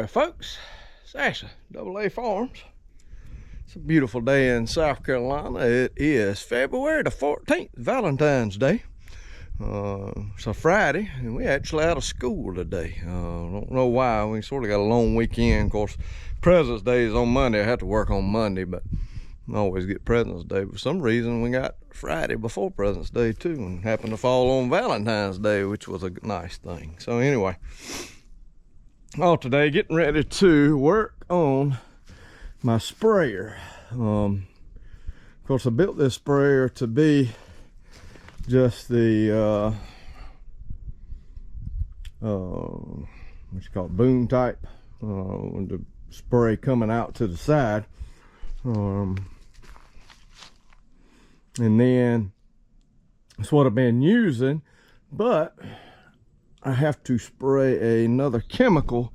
there, folks. It's Ashley, AA Farms. It's a beautiful day in South Carolina. It is February the 14th, Valentine's Day. It's a Friday, and we actually out of school today. Don't know why. We sort of got a long weekend. Of course, President's Day is on Monday. I have to work on Monday, but I always get President's Day. For some reason, we got Friday before President's Day, too, and happened to fall on Valentine's Day, which was a nice thing. So anyway, today getting ready to work on my sprayer. Of course, I built this sprayer to be just the what you call it, boom type, with the spray coming out to the side, and then that's what I've been using, but I have to spray another chemical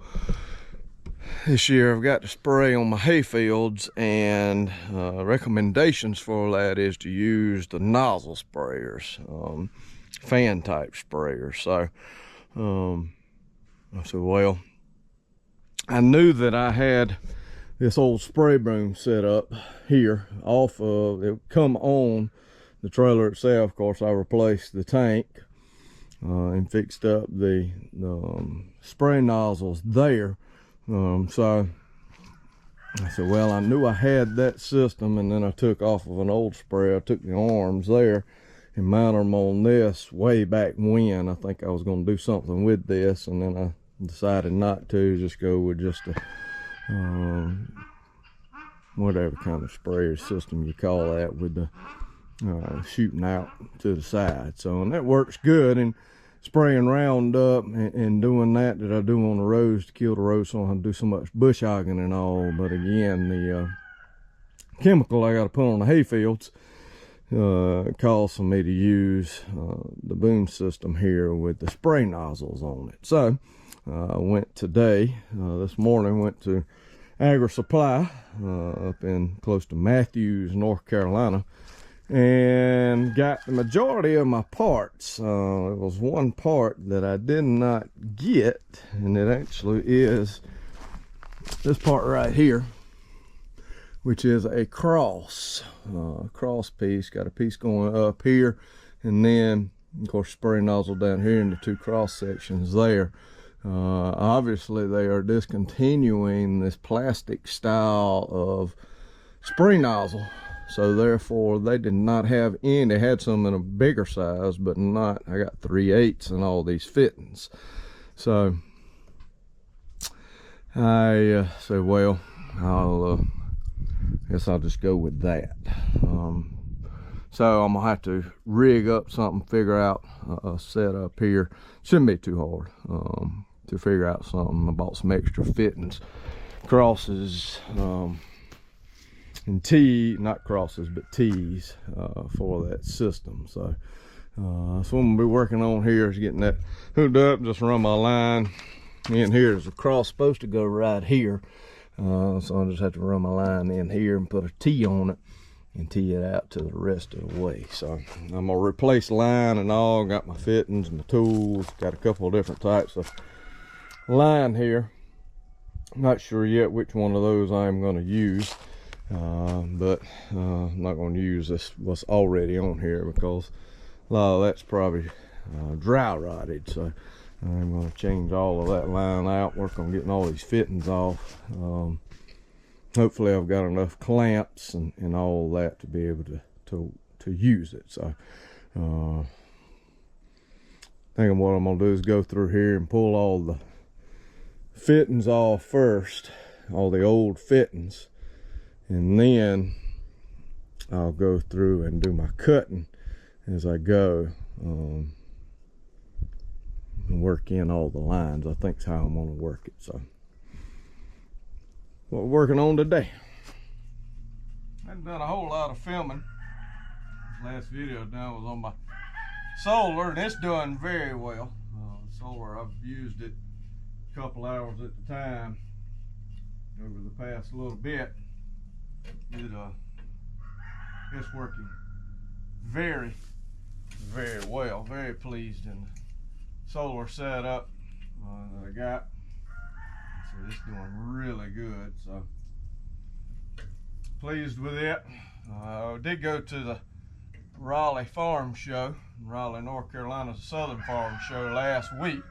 this year. I've got to spray on my hay fields, and recommendations for that is to use the nozzle sprayers, fan type sprayers. So I said, well, I knew that I had this old spray broom set up here off of it, come on the trailer itself. Of course, I replaced the tank and fixed up the spray nozzles there. So I said, well, I knew I had that system, and then I took off of an old sprayer. I took the arms there and mounted them on this way back when. I think I was going to do something with this, and then I decided not to, just go with just a whatever kind of sprayer system you call that, with the shooting out to the side. So, and that works good. And spraying Roundup and doing that I do on the rows to kill the rows, so I don't do so much bush hogging and all. But again, the chemical I got to put on the hay fields calls for me to use the boom system here with the spray nozzles on it. So I went today, this morning, went to Agri Supply up in close to Matthews, North Carolina, and got the majority of my parts. There was one part that I did not get, and it actually is this part right here, which is a cross piece. Got a piece going up here, and then of course spray nozzle down here in the two cross sections there. Obviously they are discontinuing this plastic style of spray nozzle, so therefore they did not have any. They had some in a bigger size, but not, I got 3/8 and all these fittings. So I said, well, guess I'll just go with that. So I'm gonna have to rig up something, figure out a setup here. Shouldn't be too hard to figure out something. I bought some extra fittings, crosses, and not crosses, but T's for that system. So that's what I'm gonna be working on here, is getting that hooked up, just run my line in here. There's a cross supposed to go right here, so I'll just have to run my line in here and put a T on it and tee it out to the rest of the way. So I'm gonna replace line and all. Got my fittings and my tools, got a couple of different types of line here. Not sure yet which one of those I'm going to use, but I'm not going to use this what's already on here, because a lot of that's probably dry rotted. So I'm going to change all of that line out, work on getting all these fittings off. Hopefully I've got enough clamps and all that to be able to use it. So thinking what I'm going to do is go through here and pull all the fittings off first, all the old fittings, and then I'll go through and do my cutting as I go, and work in all the lines. I think that's how I'm going to work it. So what we're working on today. I haven't done a whole lot of filming. This last video done was on my solar, and it's doing very well. Solar, I've used it couple hours at the time over the past little bit. It's working very well. Very pleased in the solar setup that I got. So It's doing really good, so pleased with it. I did go to the Raleigh Farm Show, Raleigh, North Carolina, Southern Farm Show last week.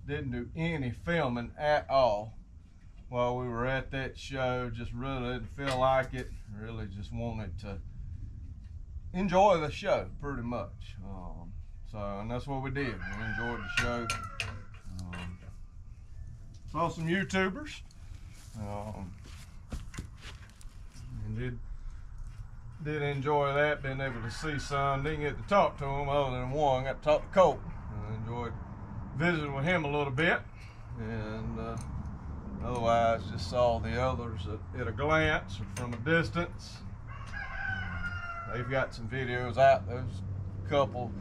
Didn't do any filming at all while we were at that show. Just really didn't feel like it. Really just wanted to enjoy the show pretty much. And that's what we did. We enjoyed the show. Saw some YouTubers. And did enjoy that, being able to see some. Didn't get to talk to them other than one. Got to talk to Colt. I enjoyed visiting with him a little bit. And otherwise just saw the others at a glance or from a distance. They've got some videos out. There's a couple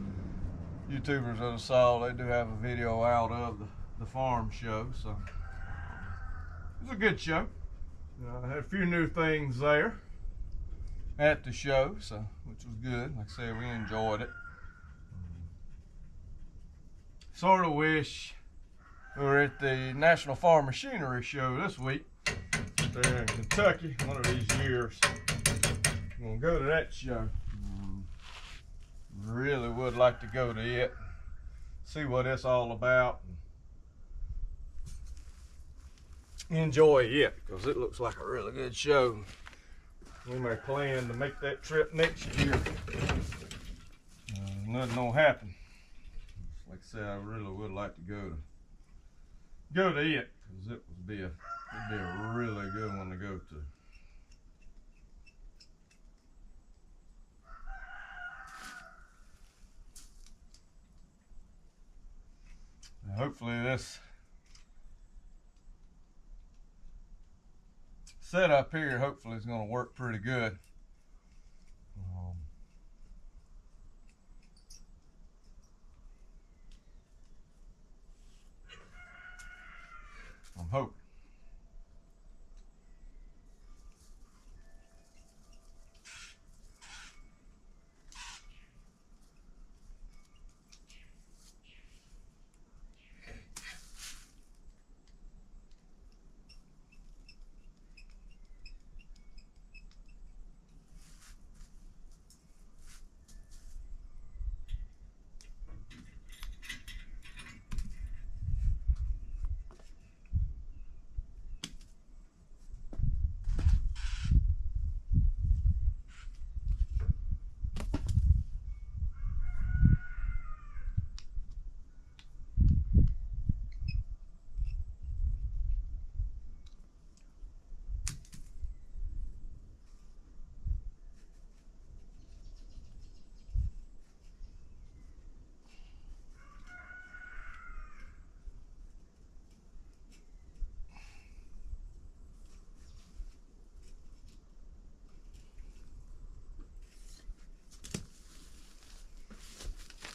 YouTubers that I saw, they do have a video out of the farm show, so it was a good show. I had a few new things there at the show, so which was good. Like I said, we enjoyed it. Sort of wish we were at the National Farm Machinery Show this week there in Kentucky one of these years. I'm gonna go to that show. Really would like to go to it, see what it's all about, and enjoy it, because it looks like a really good show. We may plan to make that trip next year. Nothing gonna happen. Like I said, I really would like to go to it, because it'd be a really good one to go to. Hopefully this setup here hopefully is going to work pretty good. I'm hoping.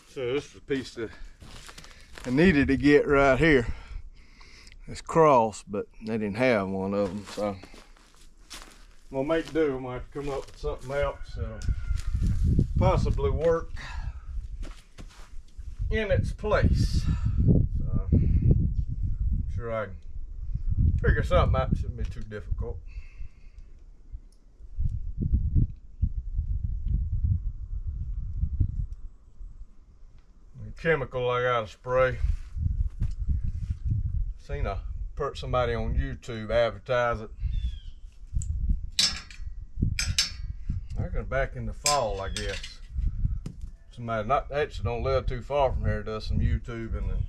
So this is the piece that I needed to get right here. It's cross, but they didn't have one of them, so I'm gonna make do. I'm gonna have to come up with something else that'll possibly work in its place. So I'm sure I can figure something out. It shouldn't be too difficult. Chemical I gotta spray. Seen somebody on YouTube advertise it. I reckon back in the fall, I guess. Somebody not actually don't live too far from here does some YouTubing, and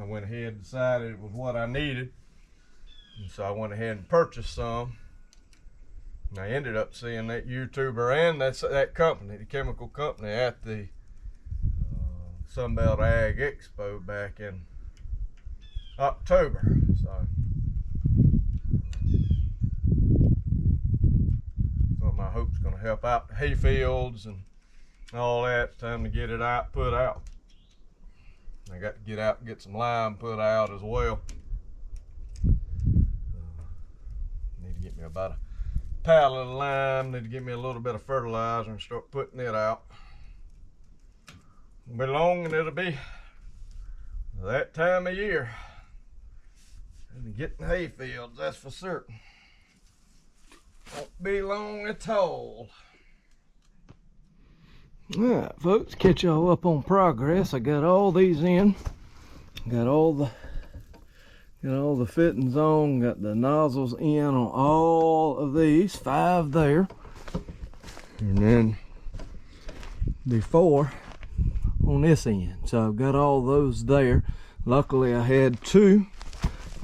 I went ahead and decided it was what I needed, and so I went ahead and purchased some. And I ended up seeing that YouTuber and that company, the chemical company, at the Sunbelt Ag Expo back in October. So something I hope is going to help out the hay fields and all that. It's time to get it out, put out. I got to get out and get some lime put out as well. Need to get me about a pallet of lime. Need to give me a little bit of fertilizer and start putting it out. Be long and it'll be that time of year. And getting hay fields, that's for certain. Won't be long at all. Alright folks, catch y'all up on progress. I got all these in. Got all the fittings on, got the nozzles in on all of these, 5 there. And then the 4 on this end. So I've got all those there. Luckily I had 2.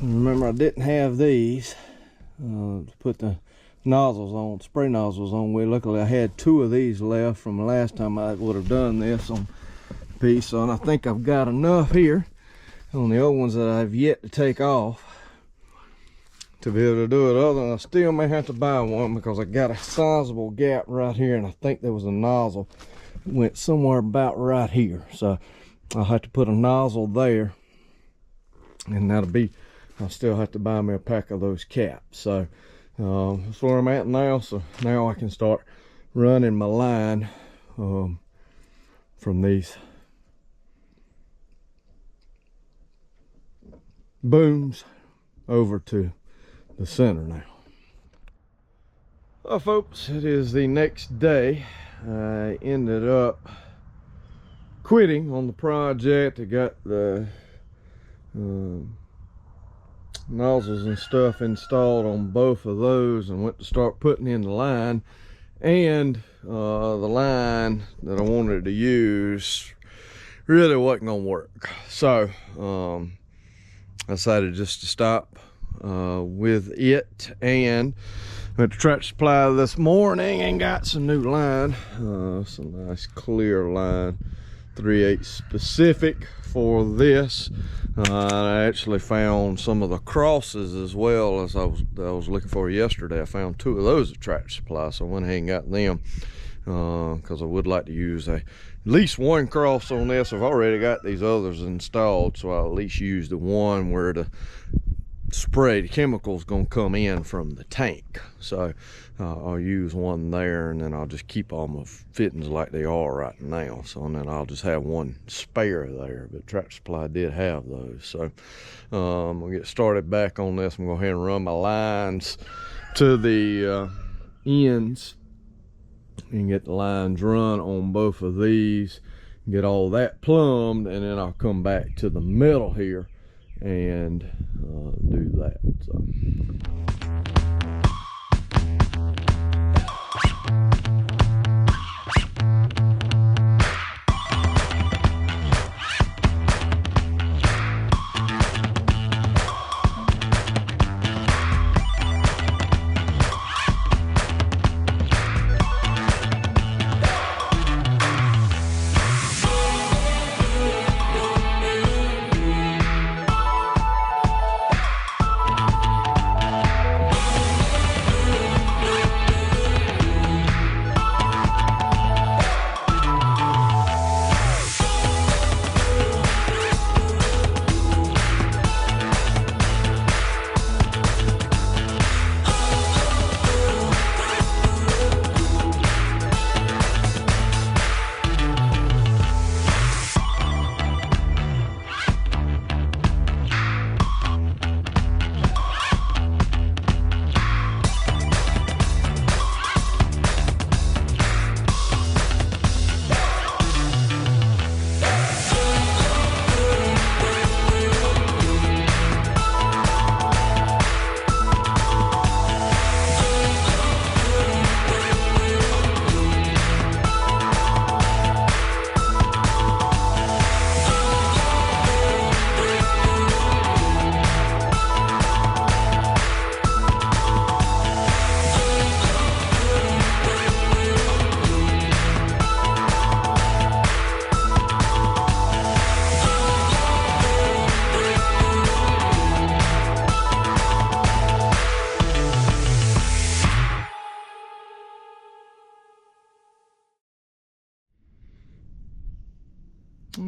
Remember, I didn't have these to put the nozzles on, spray nozzles on with. Luckily I had 2 of these left from the last time I would have done this on the piece. So, and I think I've got enough here on the old ones that I've yet to take off to be able to do it. Other than I still may have to buy one because I got a sizable gap right here, and I think there was a nozzle that went somewhere about right here. So I'll have to put a nozzle there, and that'll be, I'll still have to buy me a pack of those caps. So that's where I'm at now. So now I can start running my line from these booms over to the center now. Well folks, it is the next day. I ended up quitting on the project. I got the nozzles and stuff installed on both of those and went to start putting in the line, and the line that I wanted to use really wasn't gonna work. So I decided just to stop with it, and went to Tractor Supply this morning and got some new line, some nice clear line, 3/8 specific for this. I actually found some of the crosses as well as I was looking for yesterday. I found 2 of those at Tractor Supply, so I went ahead and got them because I would like to use at least 1 cross on this. I've already got these others installed, so I'll at least use the one where the spray, the chemical's gonna come in from the tank. So I'll use one there, and then I'll just keep all my fittings like they are right now. So, and then I'll just have 1 spare there. But Tractor Supply did have those. So I'm gonna get started back on this. I'm gonna go ahead and run my lines to the ends and get the lines run on both of these, get all that plumbed, and then I'll come back to the middle here and do that. So.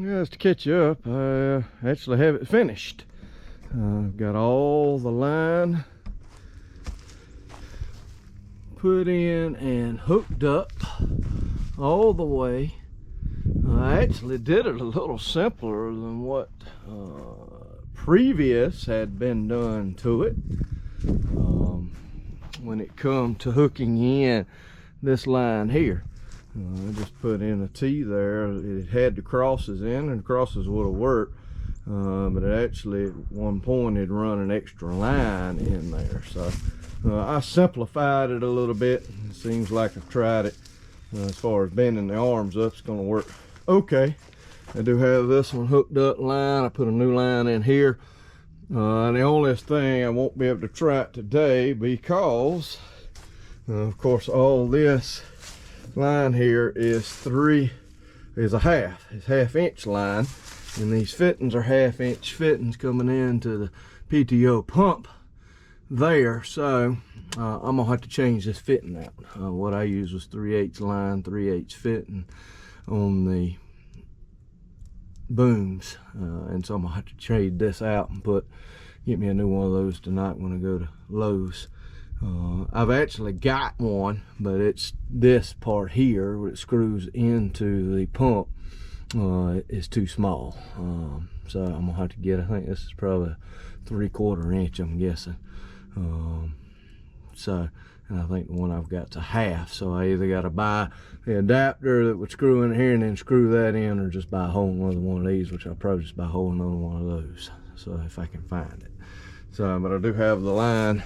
Just to catch you up, I actually have it finished. I've got all the line put in and hooked up all the way. I actually did it a little simpler than what previous had been done to it. When it come to hooking in this line here, I just put in a T there. It had the crosses in, and the crosses would have worked, but it actually at one point had run an extra line in there. So I simplified it a little bit. It seems like I've tried it. As far as bending the arms up, it's going to work okay. I do have this one hooked up line. I put a new line in here. And the only thing, I won't be able to try it today because, of course, all this line here is a half-inch line, and these fittings are half-inch fittings coming into the PTO pump there. So I'm gonna have to change this fitting out. What I used was 3/8 line, 3/8 fitting on the booms, and so I'm gonna have to trade this out and get me a new one of those tonight when I go to Lowe's. I've actually got one, but it's this part here where it screws into the pump is too small, so I'm gonna have to get, I think this is probably 3/4 inch, I'm guessing. And I think the one I've got's a half, so I either got to buy the adapter that would screw in here and then screw that in, or just buy a whole another one of these, which I'll probably just buy a whole another one of those, so if I can find it. So, but I do have the line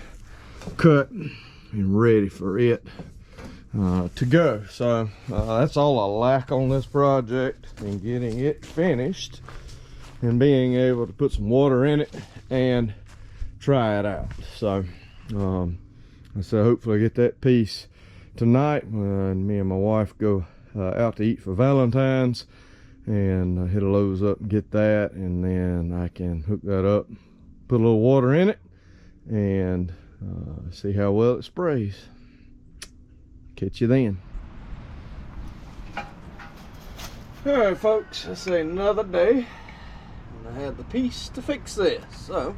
cut and ready for it to go. So that's all I lack on this project, and getting it finished and being able to put some water in it and try it out. So so hopefully I get that piece tonight when me and my wife go out to eat for Valentine's, and hit a Lowe's up and get that, and then I can hook that up, put a little water in it, and see how well it sprays. Catch you then. Alright folks, it's another day, and I had the piece to fix this, so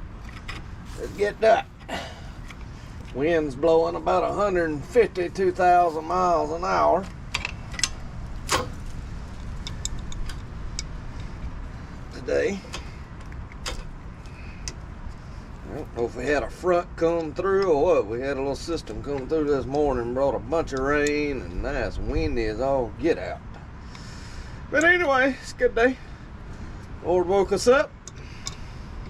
let's get that. Wind's blowing about 152,000 miles an hour. Today. I don't know if we had a front come through or what. We had a little system come through this morning, brought a bunch of rain, and now it's windy as all get out. But anyway, it's a good day. Lord woke us up,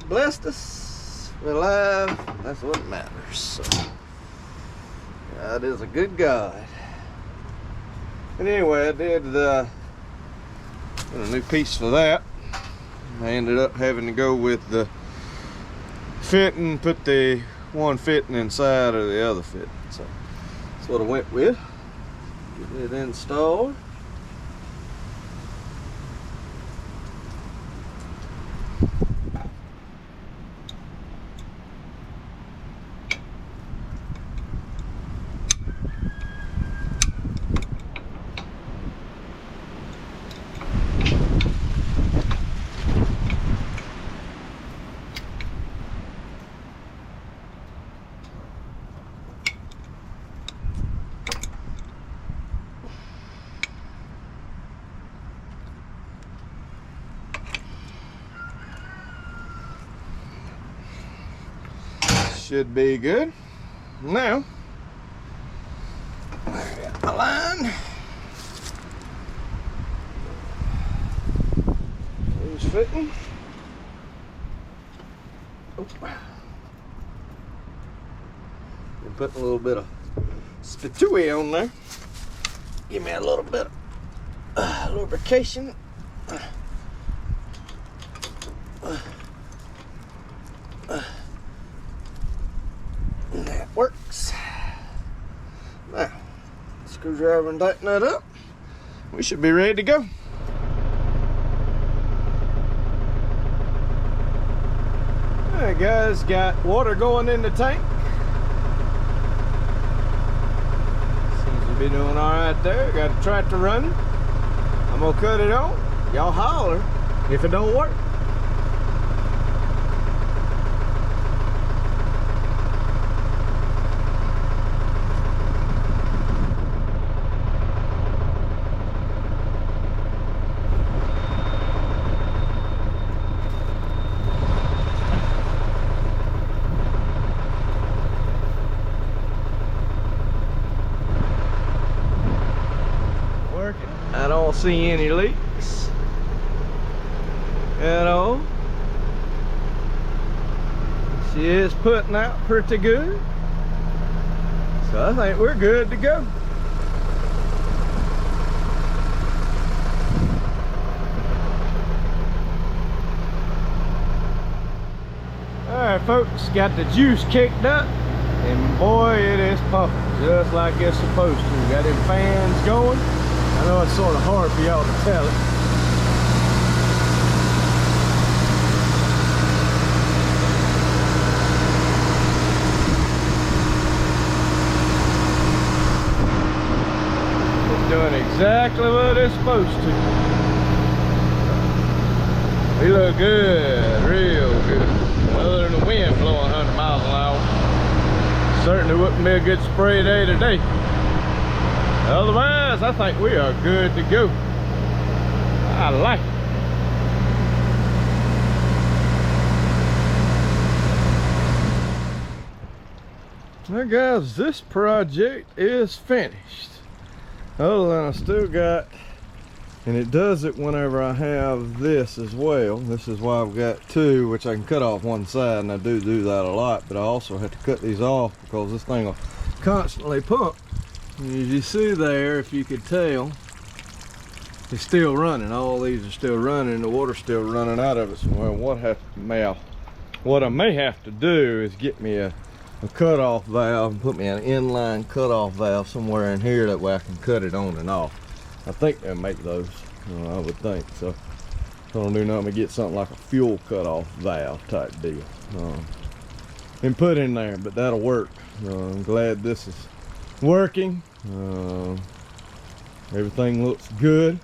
blessed us, we're alive. That's what matters. So, God is a good God. And anyway, I did a new piece for that. I ended up having to go with the fitting, put the one fitting inside of the other fitting. So that's what I went with. Get it installed. Should be good. Now, I got my line. Loose fitting. Oh. And putting a little bit of spitui on there. Give me a little bit of lubrication. That works. Now, screwdriver and tighten that up. We should be ready to go. Alright guys, got water going in the tank. Seems to be doing alright there. Got a tractor running. I'm gonna cut it on. Y'all holler if it don't work. see any leaks at all. She is putting out pretty good. So I think we're good to go. Alright folks, got the juice kicked up, and boy, it is pumping just like it's supposed to. Got them fans going. I know it's sort of hard for y'all to tell it. It's doing exactly what it's supposed to. We look good, real good. Other than the wind blowing 100 miles an hour, certainly wouldn't be a good spray day today. Otherwise, I think we are good to go. I like it. Now guys, this project is finished. Other than I still got, and it does it whenever I have this as well. This is why I've got two, which I can cut off one side, and I do that a lot, but I also have to cut these off because this thing will constantly pump. And as you see there, if you could tell, it's still running. All these are still running, the water's still running out of it. So what I may have to do is get me a cutoff valve and put me an inline cutoff valve somewhere in here, that way I can cut it on and off. I think they'll make those, I would think. So if I don't do nothing, to get something like a fuel cutoff valve type deal and put in there, but that'll work. I'm glad this is working. Everything looks good.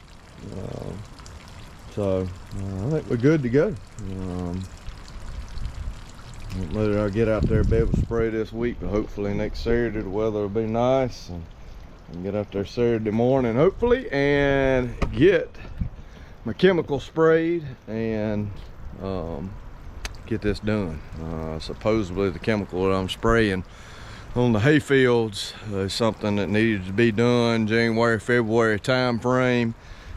So I think we're good to go. Whether I'll get out there and be able to spray this week, but hopefully next Saturday the weather will be nice, and I can get out there Saturday morning hopefully and get my chemical sprayed and get this done. Supposedly the chemical that I'm spraying on the hay fields is something that needed to be done January, February time frame,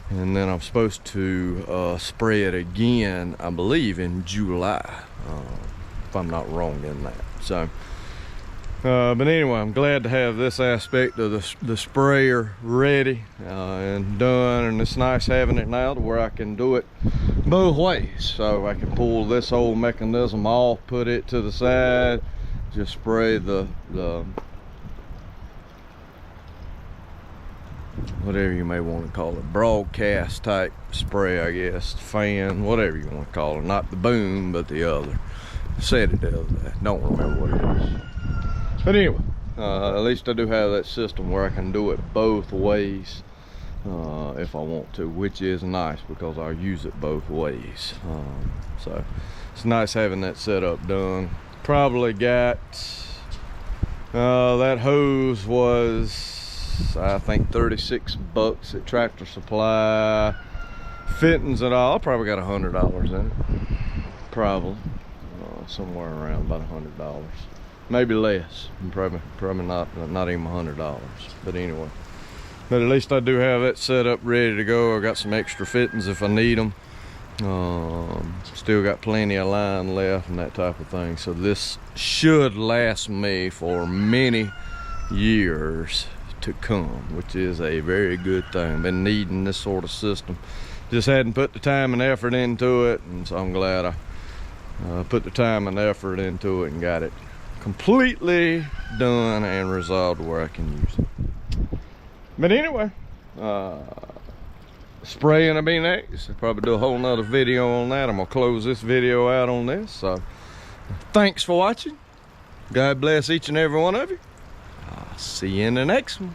and then I'm supposed to spray it again, I believe in July, if I'm not wrong in that. So but anyway, I'm glad to have this aspect of the sprayer ready and done, and it's nice having it now to where I can do it both ways. So I can pull this whole mechanism off, put it to the side, just spray the whatever you may want to call it, broadcast type spray, I guess, fan, whatever you want to call it, not the boom but the other. I said it the other day, don't remember what it is. But anyway, at least I do have that system where I can do it both ways if I want to, which is nice because I'll use it both ways. So it's nice having that setup done. Probably got, that hose was, I think, 36 bucks at Tractor Supply. Fittings and all, I probably got $100 in it. Probably. Somewhere around about $100. Maybe less, probably not even $100, but anyway. But at least I do have that set up ready to go. I got some extra fittings if I need them. Still got plenty of line left and that type of thing, so this should last me for many years to come, which is a very good thing. Been needing this sort of system, just hadn't put the time and effort into it, and so I'm glad I put the time and effort into it and got it completely done and resolved where I can use it. But anyway, spraying will be next. I'll probably do a whole nother video on that. I'm gonna close this video out on this. So thanks for watching. God bless each and every one of you. I'll see you in the next one.